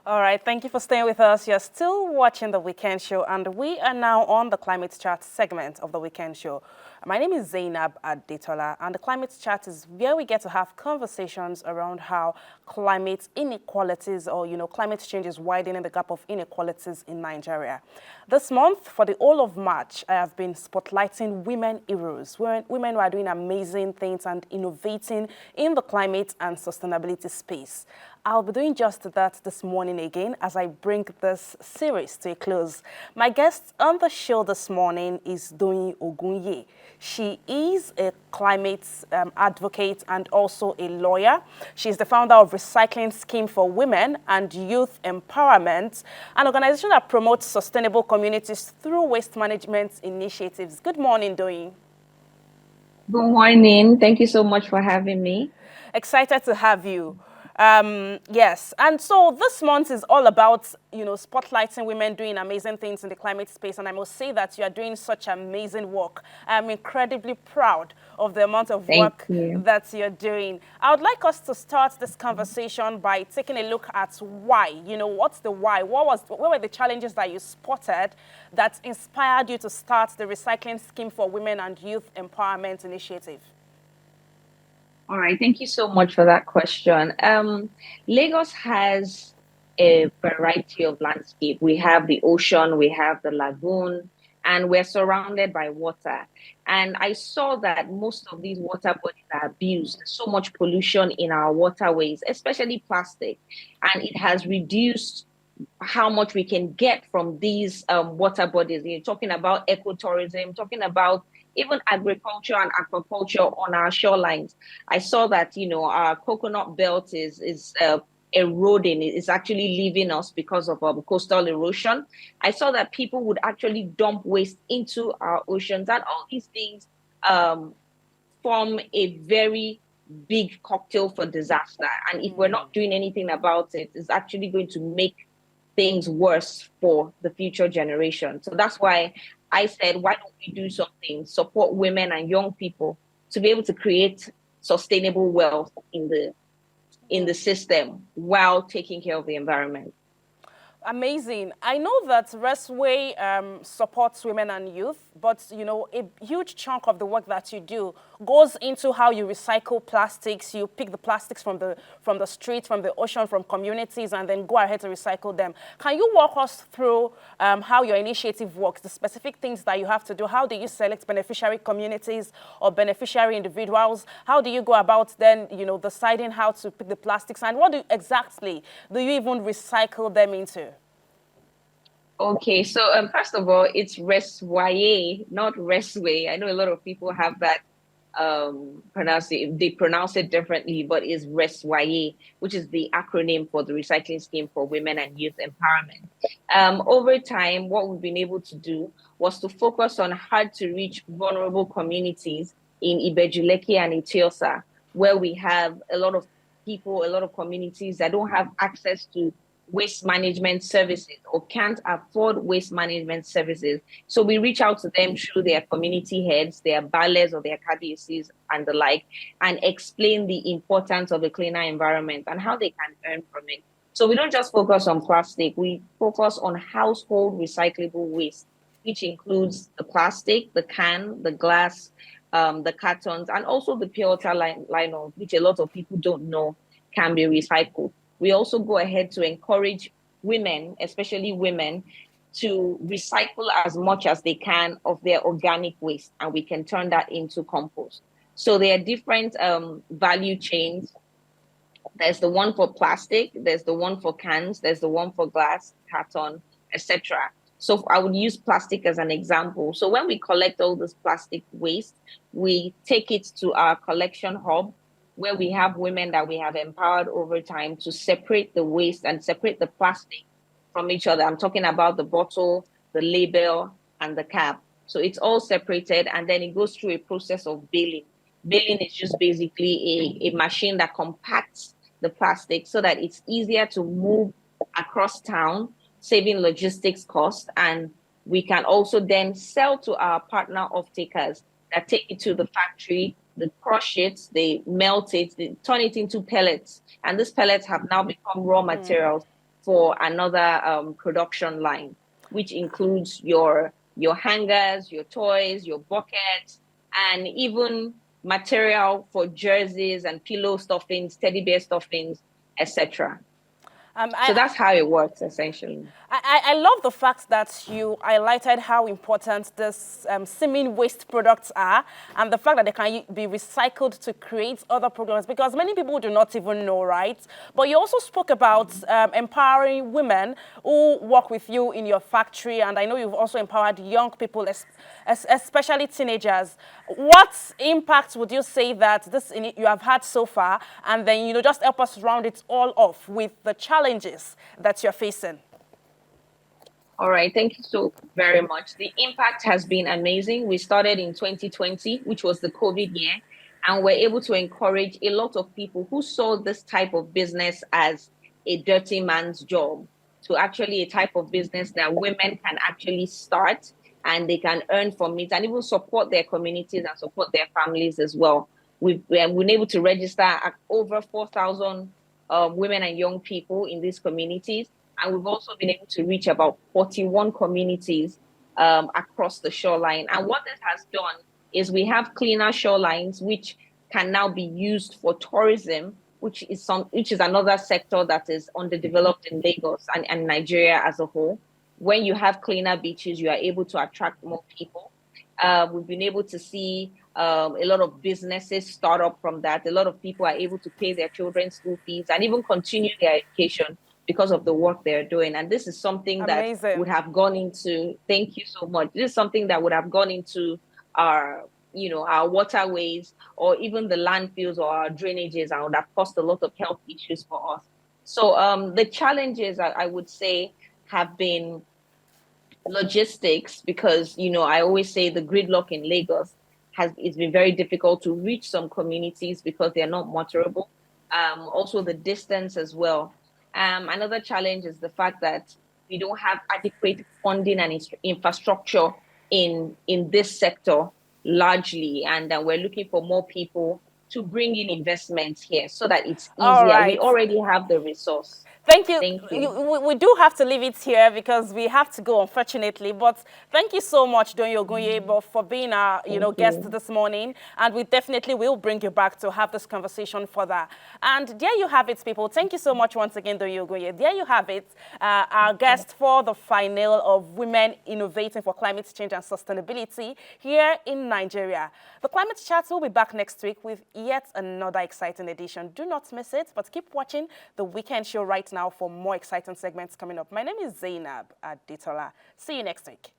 All right, thank you for staying with us. You're still watching the Weekend Show, and we are now on the Climate Chat segment of the Weekend Show. My name is Zainab Adetola, and the Climate Chat is where we get to have conversations around how climate inequalities or, climate change is widening the gap of inequalities in Nigeria. This month, for the whole of March, I have been spotlighting women heroes, women who are doing amazing things and innovating in the climate and sustainability space. I'll be doing just that this morning again as I bring this series to a close. My guest on the show this morning is Doyin Ogunye. She is a climate advocate and also a lawyer. She's the founder of Recycling Scheme for Women and Youth Empowerment, an organization that promotes sustainable communities through waste management initiatives. Good morning, Doyin. Good morning. Thank you so much for having me. Excited to have you. Yes, and so this month is all about, spotlighting women doing amazing things in the climate space, and I must say that you are doing such amazing work. I'm incredibly proud of the amount of Thank work you. that you're doing. I would like us to start this conversation by taking a look at why. What's the why? What were the challenges that you spotted that inspired you to start the Recycling Scheme for Women and Youth Empowerment Initiative? All right. Thank you so much for that question. Lagos has a variety of landscape. We have the ocean, we have the lagoon, and we're surrounded by water. And I saw that most of these water bodies are abused. There's so much pollution in our waterways, especially plastic, and it has reduced how much we can get from these water bodies. You're talking about ecotourism, talking about even agriculture and aquaculture on our shorelines. I saw that our coconut belt is eroding. It's actually leaving us because of coastal erosion. I saw that people would actually dump waste into our oceans, and all these things um, form a very big cocktail for disaster. And if we're not doing anything about it, it's actually going to make things worse for the future generation. So that's why I said, why don't we do something, support women and young people to be able to create sustainable wealth in the system while taking care of the environment. Amazing. I know that Restway supports women and youth, but a huge chunk of the work that you do goes into how you recycle plastics. You pick the plastics from the street, from the ocean, from communities, and then go ahead to recycle them. Can you walk us through how your initiative works, the specific things that you have to do? How do you select beneficiary communities or beneficiary individuals? How do you go about then, deciding how to pick the plastics, and what exactly do you even recycle them into? Okay, so first of all, it's Reswaye, not Resway. I know a lot of people have that they pronounce it differently, but it's Reswaye, which is the acronym for the Recycling Scheme for Women and Youth Empowerment. Over time, what we've been able to do was to focus on hard to reach vulnerable communities in Ibejuleki and Etiosa, where we have a lot of people, a lot of communities that don't have access to waste management services or can't afford waste management services. So we reach out to them through their community heads, their ballets or their KDCs and the like, and explain the importance of a cleaner environment and how they can earn from it. So we don't just focus on plastic, we focus on household recyclable waste, which includes the plastic, the can, the glass, the cartons, and also the pure water line, which a lot of people don't know can be recycled. We also go ahead to encourage women, especially women, to recycle as much as they can of their organic waste, and we can turn that into compost. So there are different value chains. There's the one for plastic, there's the one for cans, there's the one for glass, carton, etc. So I would use plastic as an example. So when we collect all this plastic waste, we take it to our collection hub where we have women that we have empowered over time to separate the waste and separate the plastic from each other. I'm talking about the bottle, the label, and the cap. So it's all separated, and then it goes through a process of baling. Baling is just basically a machine that compacts the plastic so that it's easier to move across town, saving logistics costs. And we can also then sell to our partner off-takers that take it to the factory, they crush it, they melt it, they turn it into pellets. And these pellets have now become raw materials for another production line, which includes your hangers, your toys, your buckets, and even material for jerseys and pillow stuffings, teddy bear stuffings, etc. Um, So I, that's how it works essentially. I love the fact that you highlighted how important this seeming waste products are and the fact that they can be recycled to create other programs because many people do not even know, right? But you also spoke about empowering women who work with you in your factory, and I know you've also empowered young people, especially teenagers. What impact would you say that you have had so far? And then, just help us round it all off with the challenges that you're facing. All right, thank you so very much. The impact has been amazing. We started in 2020, which was the COVID year, and we're able to encourage a lot of people who saw this type of business as a dirty man's job to actually a type of business that women can actually start and they can earn from it and even support their communities and support their families as well. We've been able to register over 4,000 women and young people in these communities. And we've also been able to reach about 41 communities across the shoreline. And what this has done is we have cleaner shorelines, which can now be used for tourism, which is another sector that is underdeveloped in Lagos and Nigeria as a whole. When you have cleaner beaches, you are able to attract more people. We've been able to see a lot of businesses start up from that. A lot of people are able to pay their children's school fees and even continue their education because of the work they're doing. And this is something that would Amazing. have gone into, thank you so much. This is something that would have gone into our, our waterways or even the landfills or our drainages and would have caused a lot of health issues for us. So the challenges I would say have been logistics because, I always say the gridlock in Lagos it's been very difficult to reach some communities because they're not motorable. Also the distance as well. Another challenge is the fact that we don't have adequate funding and infrastructure in this sector largely, and we're looking for more people to bring in investments here so that it's All easier. We right. already have the resource. Thank you. Thank you. We do have to leave it here because we have to go, unfortunately. But thank you so much, Donyo Ogunye, for being our Thank guest you. this morning. And we definitely will bring you back to have this conversation further. And there you have it, people. Thank you so much once again, Donyo Ogunye. There you have it, our guest for the final of Women Innovating for Climate Change and Sustainability here in Nigeria. The Climate Chat will be back next week with yet another exciting edition. Do not miss it, but keep watching The Weekend Show right now for more exciting segments coming up. My name is Zainab Adetola. See you next week.